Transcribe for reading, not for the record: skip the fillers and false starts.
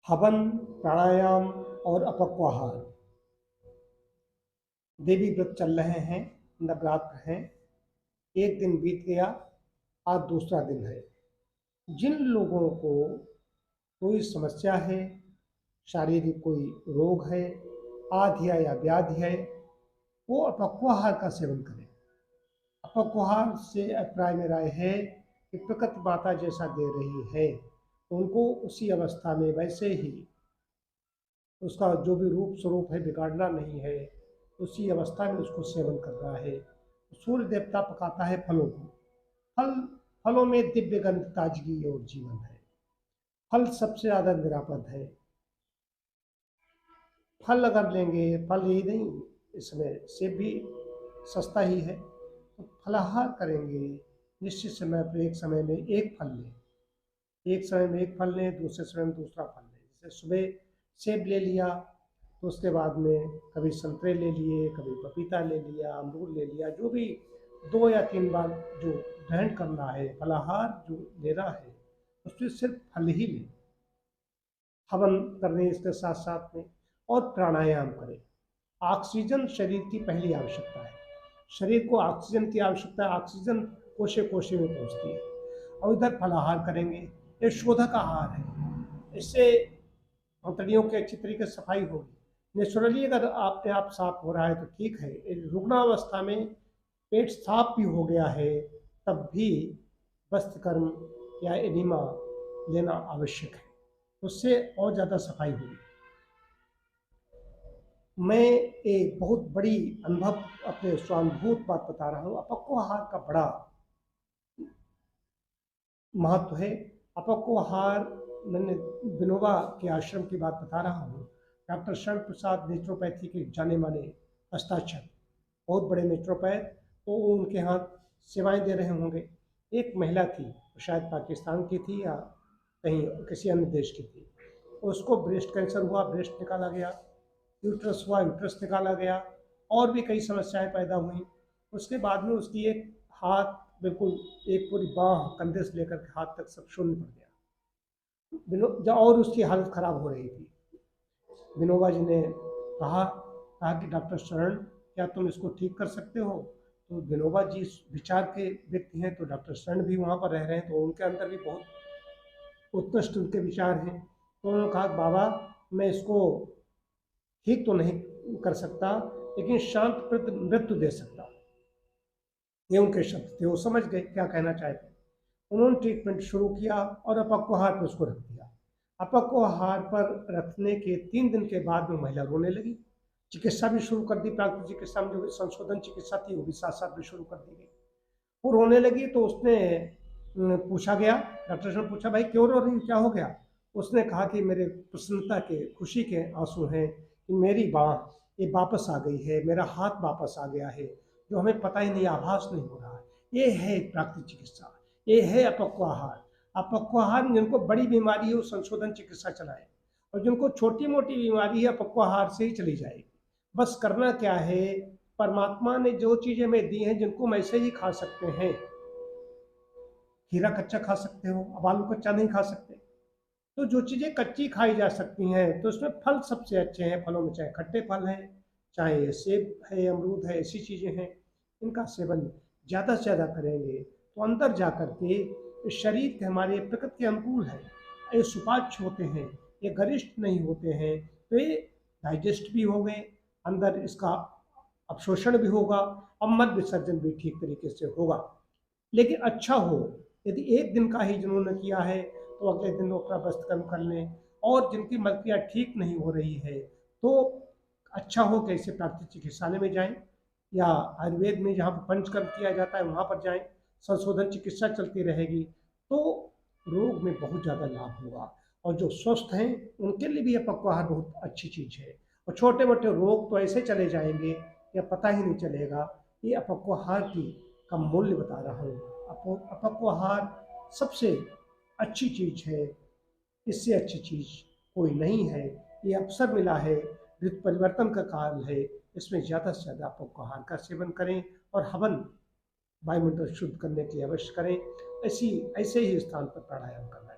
हवन, प्राणायाम और अपक्वाहार। देवी व्रत चल रहे हैं, नवरात्र हैं। एक दिन बीत गया, आज दूसरा दिन है। जिन लोगों को कोई समस्या है, शारीरिक कोई रोग है, आधिया या व्याधि है, वो अपक्वाहार का सेवन करें। अपक्वाहार से अभिप्राय में राय है कि प्रकृति माता जैसा दे रही है, उनको उसी अवस्था में वैसे ही उसका जो भी रूप स्वरूप है बिगाड़ना नहीं है, उसी अवस्था में उसको सेवन कर रहा है। सूर्य देवता पकाता है फलों को। फल फलों में दिव्य गंध, ताजगी और जीवन है। फल सबसे ज्यादा निरापद है। फल अगर लेंगे, फल ही नहीं, इसमें सेब भी सस्ता ही है, तो फलाहार करेंगे। निश्चित समय पर एक समय में एक फल लें, एक समय में एक फल लें, दूसरे समय में दूसरा फल लें। जैसे सुबह सेब ले लिया, तो उसके बाद में कभी संतरे ले लिए, कभी पपीता ले लिया, अमरूद ले लिया। जो भी 2 या 3 बार जो ग्रहण करना है, फलाहार जो लेना है, उसमें सिर्फ फल ही लें। हवन करने इसके साथ साथ में, और प्राणायाम करें। ऑक्सीजन शरीर की पहली आवश्यकता है। शरीर को ऑक्सीजन की आवश्यकता है, ऑक्सीजन कोशे कोशे में पहुंचती है। और इधर फलाहार करेंगे, ये शोधक आहार है। इससे आंतड़ियों की अच्छी तरीके से सफाई होगी। नेचुरली अगर अपने आप साफ हो रहा है तो ठीक है। रुग्णावस्था में पेट साफ भी हो गया है, तब भी वस्त्रकर्म या एनिमा लेना आवश्यक है, उससे और ज़्यादा सफाई होगी। मैं एक बहुत बड़ी अनुभव, अपने स्वानुभूत बात बता रहा हूँ। अपक्वाहार का बड़ा महत्व है। अपक्वाहार, मैंने विनोबा के आश्रम की बात बता रहा हूँ। डॉक्टर शरण प्रसाद नेचुरोपैथी के जाने माने हस्ताक्षर, बहुत बड़े नेचुरोपैथ, तो वो उनके यहाँ सेवाएं दे रहे होंगे। एक महिला थी, शायद पाकिस्तान की थी या कहीं किसी अन्य देश की थी। उसको ब्रेस्ट कैंसर हुआ, ब्रेस्ट निकाला गया। यूट्रस हुआ, यूट्रस निकाला गया। और भी कई समस्याएं पैदा हुई। उसके बाद में उसकी एक हाथ, बिल्कुल एक पूरी बाह, कंधे से लेकर के हाथ तक सब शून्य पड़ गया, और उसकी हालत खराब हो रही थी। विनोबा जी ने कहा कि डॉक्टर शरण, क्या तुम इसको ठीक कर सकते हो? तो विनोबा जी विचार के व्यक्ति हैं, तो डॉक्टर शरण भी वहाँ पर रह रहे हैं, तो उनके अंदर भी बहुत उत्कृष्ट उनके विचार हैं। तो उन्होंने कहा, बाबा मैं इसको ठीक तो नहीं कर सकता, लेकिन शांत मृत्यु दे सकता। ये उनके शब्द थे, वो समझ गए क्या कहना चाहते। उन्होंने ट्रीटमेंट शुरू किया और अपक्वाहार पर उसको रख दिया। अपक्वाहार पर रखने के 3 दिन के बाद में महिला रोने लगी। चिकित्सा भी शुरू कर दी, प्राकृतिक चिकित्सा में जो संशोधन चिकित्सा थी वो भी साथ साथ भी शुरू कर दी गई। वो रोने लगी तो उसने पूछा गया, डॉक्टर ने पूछा, भाई क्यों रो रही, क्या हो गया? उसने कहा कि मेरे प्रसन्नता के, खुशी के आंसू हैं कि मेरी बाह ये वापस आ गई है, मेरा हाथ वापस आ गया है, जो हमें पता ही नहीं, आभास नहीं हो रहा है। ये है प्राकृतिक चिकित्सा, ये है अपक्वाहार। अपक्वाहार, जिनको बड़ी बीमारी है वो संशोधन चिकित्सा चलाए, और जिनको छोटी मोटी बीमारी है अपक्वाहार से ही चली जाएगी। बस करना क्या है, परमात्मा ने जो चीजें हमें दी हैं, जिनको हम ऐसे ही खा सकते हैं। खीरा कच्चा खा सकते हो, अब आलू कच्चा नहीं खा सकते। तो जो चीजें कच्ची खाई जा सकती हैं, तो उसमें फल सबसे अच्छे हैं। फलों में चाहे खट्टे फल हैं, चाहे सेब है, अमरूद है, ऐसी चीजें हैं। इनका सेवन ज्यादा से ज्यादा करेंगे तो अंदर जा करके शरीर के, हमारे प्रकृति के अनुकूल है। ये सुपाच्य होते हैं, ये गरिष्ठ नहीं होते हैं, तो ये डाइजेस्ट भी हो गए, अंदर इसका अवशोषण भी होगा, और मल विसर्जन भी ठीक तरीके से होगा। लेकिन अच्छा हो। यदि एक दिन का ही जिन्होंने किया है, तो अगले दिन वो अपना वस्त्र कर्म कर लें। और जिनकी मलक्रिया ठीक नहीं हो रही है, तो अच्छा हो कि ऐसे प्राकृतिक चिकित्सालय में जाएं, या आयुर्वेद में जहाँ पर पंचकर्म किया जाता है वहाँ पर जाएं। संशोधन चिकित्सा चलती रहेगी तो रोग में बहुत ज़्यादा लाभ होगा। और जो स्वस्थ हैं उनके लिए भी अपक्वाहार बहुत अच्छी चीज़ है। और छोटे मोटे रोग तो ऐसे चले जाएंगे या पता ही नहीं चलेगा। ये अपक्वाहार की का मूल्य बता रहा हूँ। अपक्वाहार सबसे अच्छी चीज़ है, इससे अच्छी चीज़ कोई नहीं है। ये अवसर मिला है, ऋतु परिवर्तन का काल है, इसमें ज़्यादा से ज़्यादा अपक्वाहार का सेवन करें। और हवन वायुमंडल शुद्ध करने के लिए अवश्य करें। ऐसे ही स्थान पर प्राणायाम करना